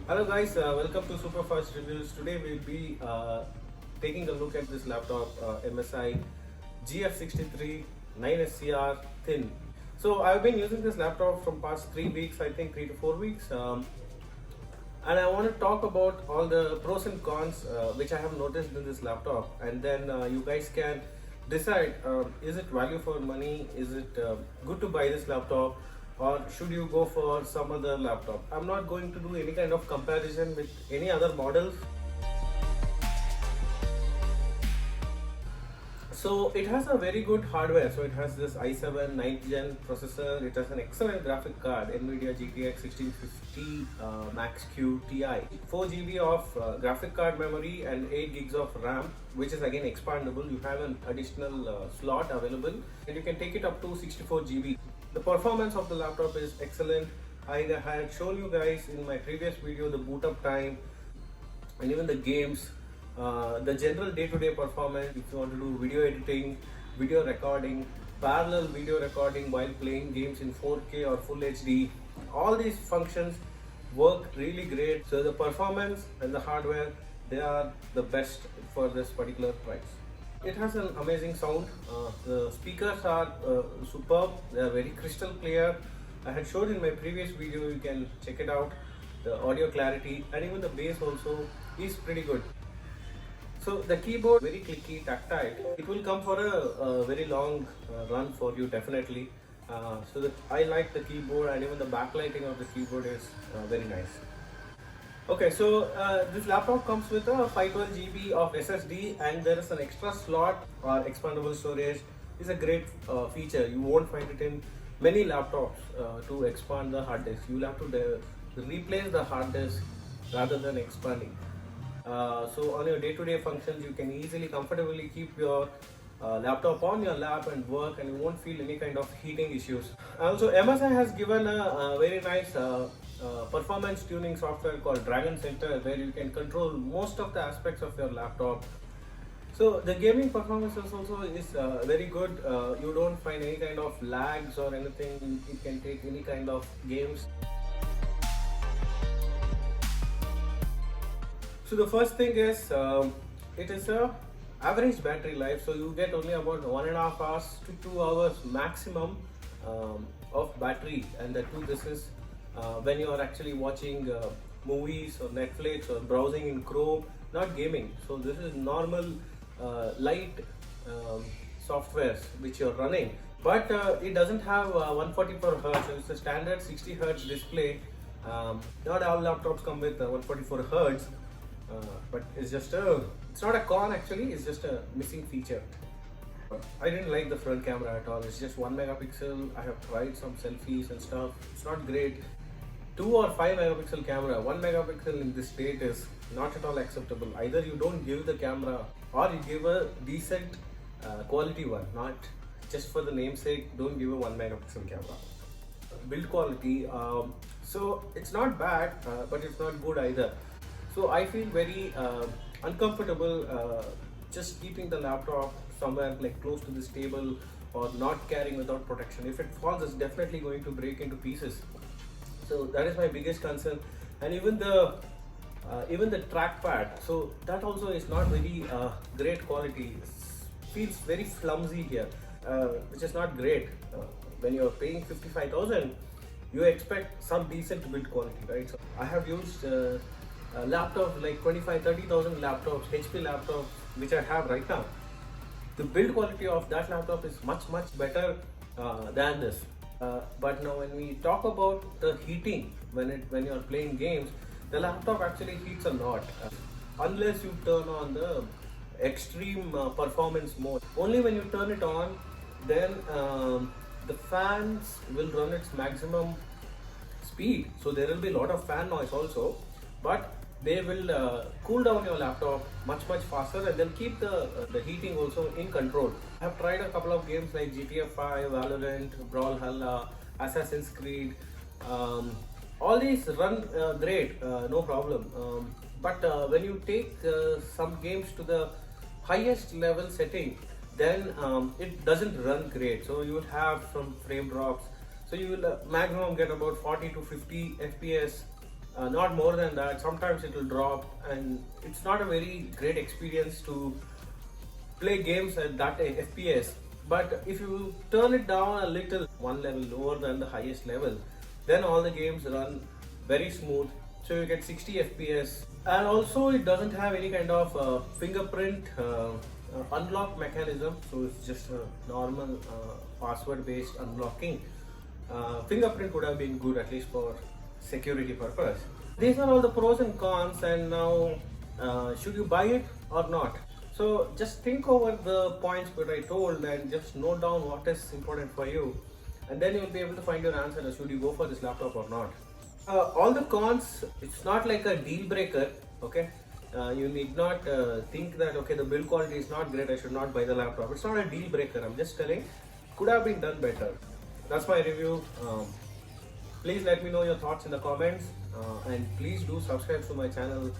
Hello guys, welcome to Super Fast Reviews. Today we'll be taking a look at this laptop MSI GF63 9SCR thin. So I've been using this laptop from past 3 weeks, I think 3 to 4 weeks, and I want to talk about all the pros and cons which I have noticed in this laptop, and then you guys can decide is it value for money, is it good to buy this laptop, or should you go for some other laptop. I'm not going to do any kind of comparison with any other models. So it has a very good hardware. So it has this i7 9th gen processor. It has an excellent graphic card, NVIDIA GTX 1650 Max-Q Ti. 4 GB of graphic card memory and 8 gigs of RAM, which is again expandable. You have an additional slot available, and you can take it up to 64 GB. The performance of the laptop is excellent. I had shown you guys in my previous video the boot up time and even the games. The general day-to-day performance, if you want to do video editing, video recording, parallel video recording while playing games in 4K or full HD, all these functions work really great. So the performance and the hardware, they are the best for this particular price. It has an amazing sound. The speakers are superb. They are very crystal clear. I had showed in my previous video, you can check it out. The audio clarity and even the bass also is pretty good. So the keyboard, very clicky, tactile. It will come for a very long run for you definitely. So I like the keyboard, and even the backlighting of the keyboard is very nice. Okay, so this laptop comes with a 512 GB of SSD, and there is an extra slot or expandable storage. It's a great feature. You won't find it in many laptops to expand the hard disk. You'll have to replace the hard disk rather than expanding. So on your day-to-day functions, you can easily, comfortably keep your laptop on your lap and work, and you won't feel any kind of heating issues. Also, MSI has given a very nice performance tuning software called Dragon Center, where you can control most of the aspects of your laptop. So the gaming performance also is very good. You don't find any kind of lags or anything. You can take any kind of games. So the first thing is it is a average battery life, so you get only about 1.5 hours to 2 hours maximum of battery, and that too this is when you are actually watching movies or Netflix or browsing in Chrome, not gaming. So this is normal light softwares which you're running, but it doesn't have 144 Hz, so it's a standard 60 Hz display. Not all laptops come with 144 Hz. But it's not a con actually, it's just a missing feature. I didn't like the front camera at all. It's just 1 megapixel. I have tried some selfies and stuff. It's not great. 2 or 5 megapixel camera, 1 megapixel in this state is not at all acceptable. Either you don't give the camera, or you give a decent quality one, not just for the namesake. Don't give a 1 megapixel camera. Build quality, so it's not bad, but it's not good either. So I feel very uncomfortable just keeping the laptop somewhere like close to this table, or not carrying without protection. If it falls, it's definitely going to break into pieces. So that is my biggest concern. And even the trackpad, so that also is not very great quality. It feels very flimsy here, which is not great. When you're paying 55,000, you expect some decent build quality, right? So I have used laptops like 25,000-30,000 laptops, HP laptops, which I have right now. The build quality of that laptop is much better than this. But now when we talk about the heating, when you are playing games, the laptop actually heats a lot, unless you turn on the extreme performance mode. Only when you turn it on, then the fans will run its maximum speed. So there will be a lot of fan noise also, but they will cool down your laptop much faster, and they'll keep the heating also in control. I have tried a couple of games like GTA 5, Valorant, Brawlhalla, Assassin's Creed. All these run great, no problem. But when you take some games to the highest level setting, then it doesn't run great. So you will have some frame drops. So you will maximum get about 40 to 50 FPS not more than that. Sometimes it will drop, and it's not a very great experience to play games at that FPS. But if you turn it down a little, one level lower than the highest level, then all the games run very smooth. So you get 60 FPS, and also it doesn't have any kind of fingerprint unlock mechanism. So it's just a normal password-based unlocking. Fingerprint would have been good, at least for security purpose. These are all the pros and cons, and now should you buy it or not? So just think over the points that I told and just note down what is important for you, and then you'll be able to find your answer as should you go for this laptop or not. All the cons, it's not like a deal breaker, okay? You need not think that okay, the build quality is not great, I should not buy the laptop. It's not a deal breaker. I'm just telling could have been done better. That's my review. Please let me know your thoughts in the comments, and please do subscribe to my channel